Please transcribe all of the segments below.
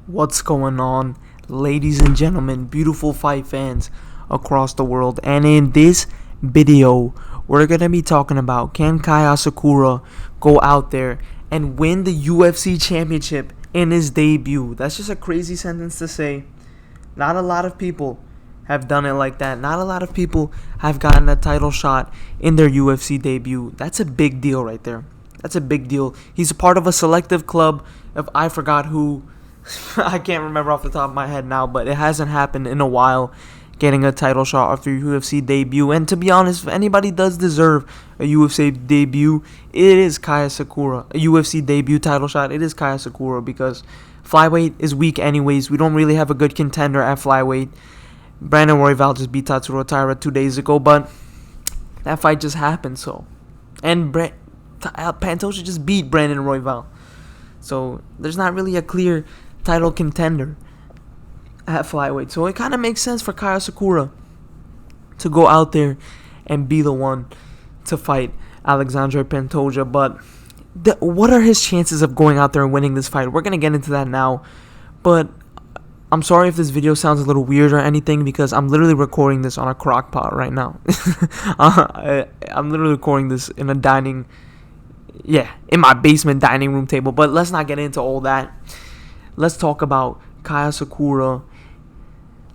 What's going on, ladies and gentlemen, beautiful fight fans across the world? And in this video, we're going to be talking about, can Kai Asakura go out there and win the UFC championship in his debut? That's just a crazy sentence to say. Not a lot of people have done it like that. Not a lot of people have gotten a title shot in their UFC debut. That's a big deal right there. That's a big deal. He's a part of a selective club of I forgot who. I can't remember off the top of my head now, but it hasn't happened in a while, getting a title shot after UFC debut. And to be honest, if anybody does deserve a UFC debut, it is Kai Asakura. A UFC debut title shot, it is Kai Asakura, because flyweight is weak anyways. We don't really have a good contender at flyweight. Brandon Royval just beat Tatsuro Taira 2 days ago, but that fight just happened. So, and Pantoja just beat Brandon Royval. So there's not really a clear title contender at flyweight. So it kind of makes sense for Kai Asakura to go out there and be the one to fight Alexandre Pantoja. But what are his chances of going out there and winning this fight? We're going to get into that now. But I'm sorry if this video sounds a little weird or anything, because I'm literally recording this on a crock pot right now. I'm literally recording this in a in my basement dining room table. But let's not get into all that. Let's talk about Kai Asakura.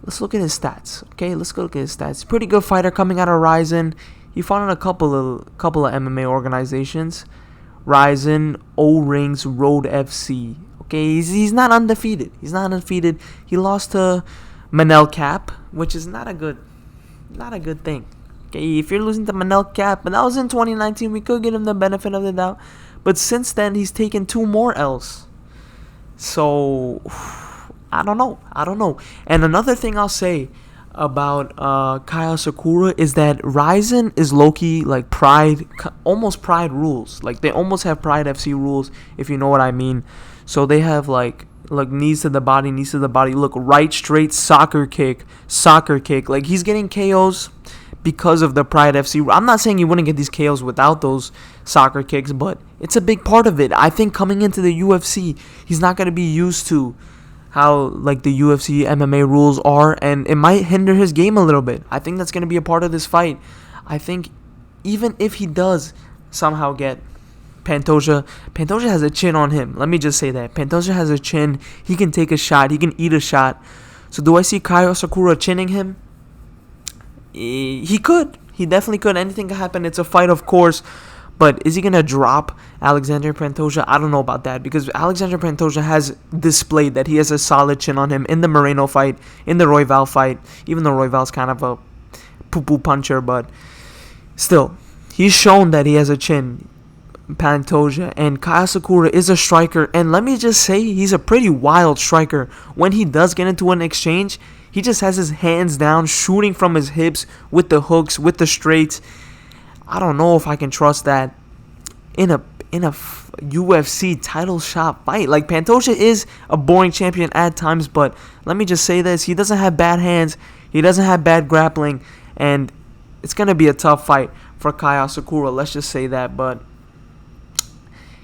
Let's look at his stats. Okay, let's go look at his stats. Pretty good fighter coming out of Ryzen. He fought in a couple of MMA organizations. Ryzen, O-Rings, Road FC. Okay, he's not undefeated. He lost to Manel Cap, which is not a good thing. Okay, if you're losing to Manel Cap, but that was in 2019, we could give him the benefit of the doubt. But since then, he's taken 2 more L's. So, I don't know. And another thing I'll say about Kai Asakura is that Ryzen is low-key like almost Pride rules. Like, they almost have Pride FC rules, if you know what I mean. So they have like knees to the body. Look, right straight, soccer kick. Like, he's getting KOs because of the Pride FC. I'm not saying you wouldn't get these KOs without those soccer kicks, but it's a big part of it. I think coming into the UFC, he's not going to be used to how like the UFC MMA rules are, and it might hinder his game a little bit. I think that's going to be a part of this fight. I think even if he does somehow get Pantoja has a chin on him. Let me just say that. Pantoja has a chin. He can take a shot. He can eat a shot. So do I see Kai Asakura chinning him? He could. He definitely could. Anything can happen. It's a fight, of course. But is he going to drop Alexandre Pantoja? I don't know about that, because Alexandre Pantoja has displayed that he has a solid chin on him in the Moreno fight, in the Royval fight, even though Royval's kind of a poo-poo puncher, but still, he's shown that he has a chin, Pantoja. And Kai Asakura is a striker, and let me just say, he's a pretty wild striker. When he does get into an exchange, he just has his hands down, shooting from his hips with the hooks, with the straights. I don't know if I can trust that in a UFC title shot fight. Like, Pantoja is a boring champion at times, but let me just say this. He doesn't have bad hands. He doesn't have bad grappling. And it's going to be a tough fight for Kai Asakura. Let's just say that. But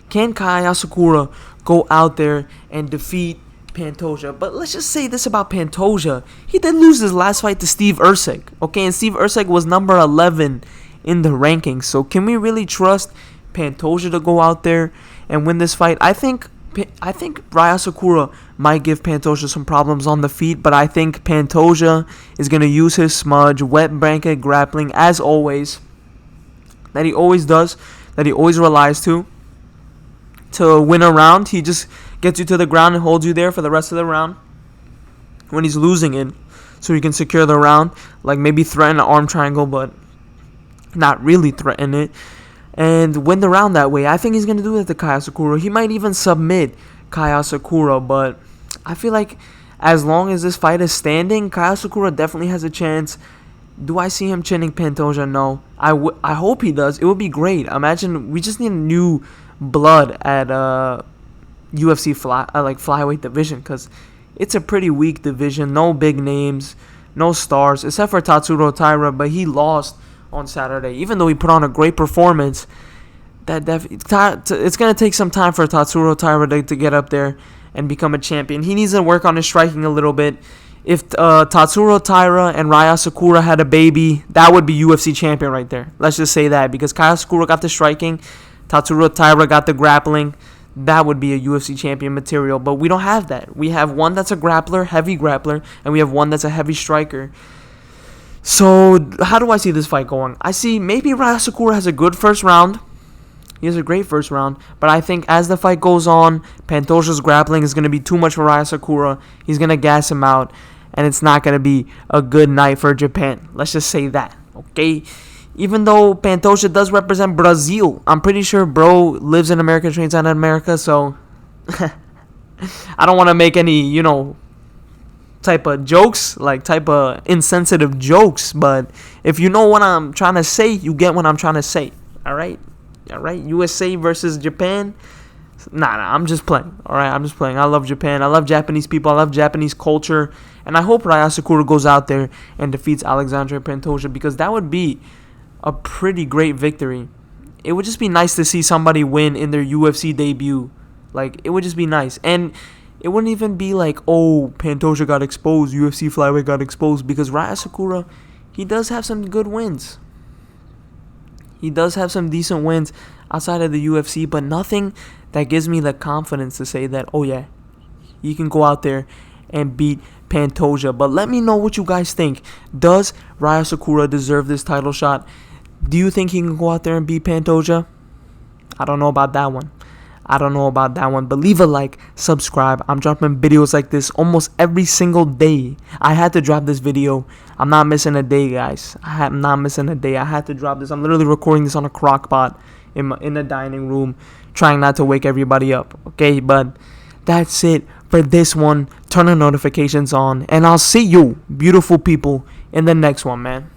can Kai Asakura go out there and defeat Pantoja? But let's just say this about Pantoja. He did lose his last fight to Steve Erceg. Okay, and Steve Erceg was number 11 in the rankings. So can we really trust Pantoja to go out there and win this fight? I think Kai Asakura might give Pantoja some problems on the feet, but I think Pantoja is going to use his smudge, wet blanket grappling, as always, that he always does, that he always relies to win a round. He just gets you to the ground and holds you there for the rest of the round when he's losing it, so he can secure the round, like maybe threaten an arm triangle, but not really threaten it, and win the round that way. I think he's going to do that to Kai Asakura. He might even submit Kai Asakura, but I feel like as long as this fight is standing, Kai Asakura definitely has a chance. Do I see him chinning Pantoja? No. I hope he does. It would be great. Imagine, we just need new blood at UFC flyweight division, because it's a pretty weak division. No big names, no stars, except for Tatsuro Taira, but he lost on Saturday. Even though he put on a great performance, it's going to take some time for Tatsuro Taira to get up there and become a champion. He needs to work on his striking a little bit. If Tatsuro Taira and Raya Asakura had a baby, that would be UFC champion right there. Let's just say that, because Kaya Asakura got the striking, Tatsuro Taira got the grappling. That would be a UFC champion material, but we don't have that. We have one that's a grappler, heavy grappler, and we have one that's a heavy striker. So how do I see this fight going? I see maybe Raya Asakura has a good first round. He has a great first round, but I think as the fight goes on, Pantoja's grappling is going to be too much for Raya Asakura. He's going to gas him out, and it's not going to be a good night for Japan. Let's just say that, okay? Even though Pantoja does represent Brazil, I'm pretty sure bro lives in America, trains out in America, so I don't want to make any, type of jokes, like type of insensitive jokes, but if you know what I'm trying to say, you get what I'm trying to say, all right? USA versus Japan. Nah, I'm just playing. All right, I'm just playing. I love Japan. I love Japanese people. I love Japanese culture. And I hope Raya Asakura goes out there and defeats Alexandre Pantoja, because that would be a pretty great victory. It would just be nice to see somebody win in their UFC debut. Like, it would just be nice. And it wouldn't even be like, oh, Pantoja got exposed, UFC flyweight got exposed, because Raya Asakura, he does have some good wins. He does have some decent wins outside of the UFC, but nothing that gives me the confidence to say that, oh yeah, you can go out there and beat Pantoja. But let me know what you guys think. Does Raya Asakura deserve this title shot? Do you think he can go out there and beat Pantoja? I don't know about that one. But leave a like, subscribe. I'm dropping videos like this almost every single day. I had to drop this video. I'm not missing a day, guys. I'm not missing a day. I had to drop this. I'm literally recording this on a crock pot in the dining room, trying not to wake everybody up. Okay, but that's it for this one. Turn the notifications on, and I'll see you, beautiful people, in the next one, man.